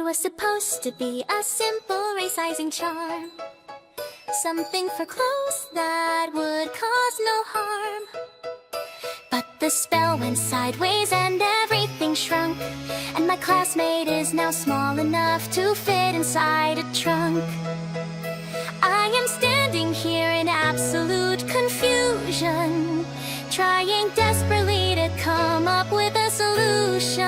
was supposed to be a simple resizing charm, something for clothes that would cause no harm. But the spell went sideways and everything shrunk, and my classmate is now small enough to fit inside a trunk. I am standing here in absolute confusion, trying desperately to come up with a solution.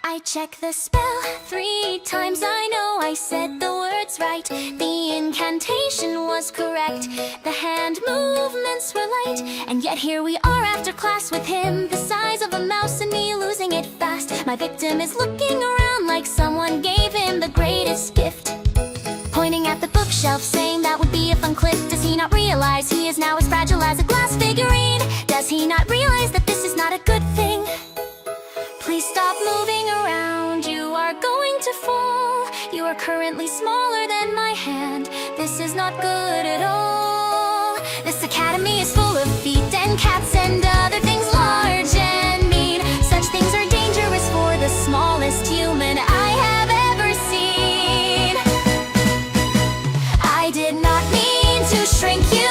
I check the spell 3 times, I know I said the words right. The incantation was correct, the hand movements were light. And yet here we are after class with him the size of a mouse and me losing it fast. My victim is looking around like someone gave him the greatest gift, pointing at the bookshelf saying that would be a fun clip. Does he not realize he is now as fragile as a glass figurine? Does he not realize that this is not a good thing? Please stop moving around, you are going to fall. You are currently smaller than my hand. This is not good at all. This academy is full of feet and cats and other things large and mean. Such things are dangerous for the smallest human I have ever seen. I did not mean to shrink you,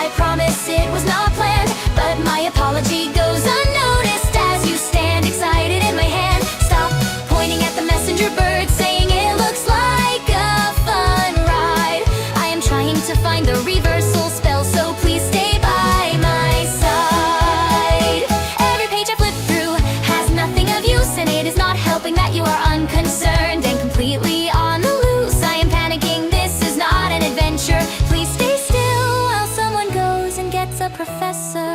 I promise it was not planned. But my apology goes unnoticed as you stand excited in my hand. Stop pointing at the messenger bird saying it looks like a fun ride. I am trying to find the reversal spell, so please stay by my side. Every page I flip through has nothing of use, and it is not helping that you are unconcerned and completely on the loose. I am panicking, this is not an adventure. Please stay still while someone goes and gets a professor.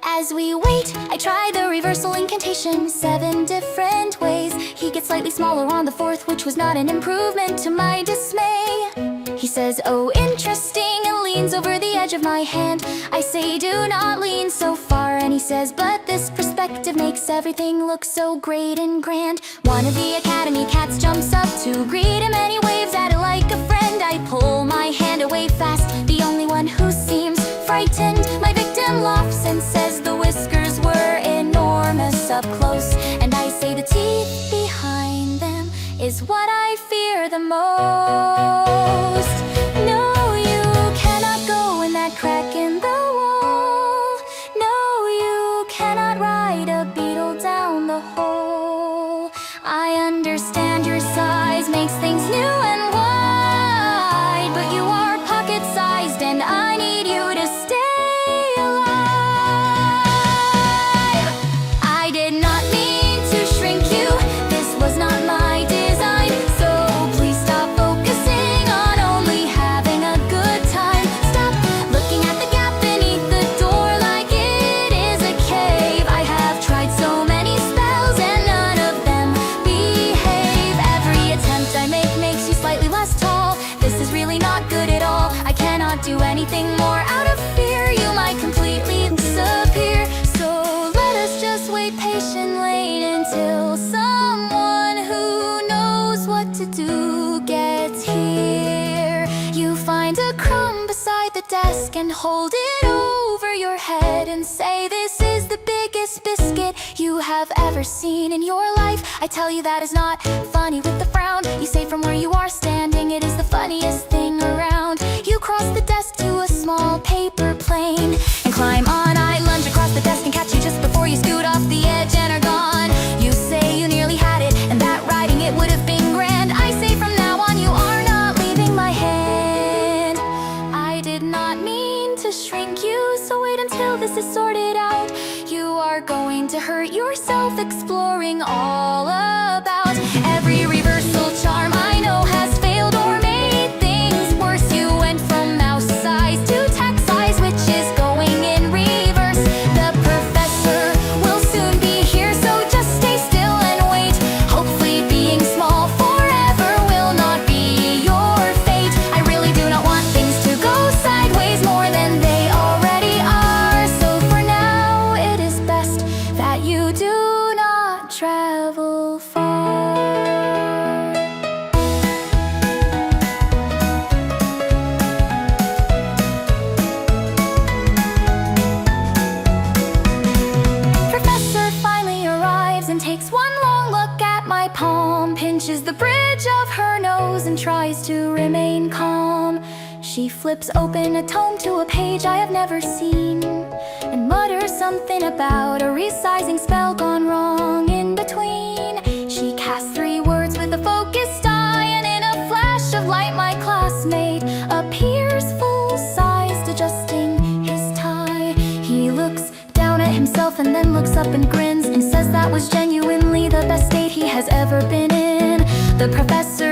As we wait, I try the reversal incantation 7 different ways. He gets slightly smaller on the 4th, which was not an improvement to my dismay. He says, oh interesting, and leans over the edge of my hand. I say, do not lean so far, and he says, but this perspective makes everything look so great and grand. One of the academy cats jumps up to greet him and he waves at it like a friend. I pull my hand away fast, the only one who seems frightened. My victim laughs and says the whiskers were enormous up close, and I say the teeth behind them is what I fear the most. No, you cannot go in that crack in the wall. No, you cannot ride a beetle down the hole. I understand your size makes things new and wide, but you are pocket-sized and I need you to stay alive. I did not mean to shrink you, this was not my design. So please stop focusing on only having a good time. Stop looking at the gap beneath the door like it is a cave. I have tried so many spells and none of them behave. Every attempt I make makes you slightly less tall. This is really not good at all. I cannot do anything more out of fear. You might completely disappear. So let us just wait patiently until someone who knows what to do gets here. You find a crumb beside the desk and hold it over your head and say, this is the biggest biscuit you have ever seen in your life. I tell you that is not funny with the frown. You say from where you are standing it is the funniest thing around. You cross the desk to a small paper plane and climb on. I lunge across the desk and catch you just before you scoot off the edge and are gone. You say you nearly had it and that riding it would have been grand. I say from now on you are not leaving my hand. I did not mean to shrink you, so wait until this is sorted out. You are going to hurt yourself exploring all about every reversal charm I know has failed or made things worse. You went from mouse size to tack size, which is going in reverse. The professor will soon be here, so just stay still and wait. Hopefully being small forever will not be your fate. I really do not want things to go sideways more than they already are. So for now it is best that you do not travel far. Professor pinches the bridge of her nose and tries to remain calm. She flips open a tome to a page I have never seen, and mutters something about a resizing spell gone wrong in between. She casts 3 words with a focused eye, and in a flash of light my classmate appears full-sized, adjusting his tie. He looks down at himself and then looks up and grins and says that was genuinely the best date he has ever been in. The professor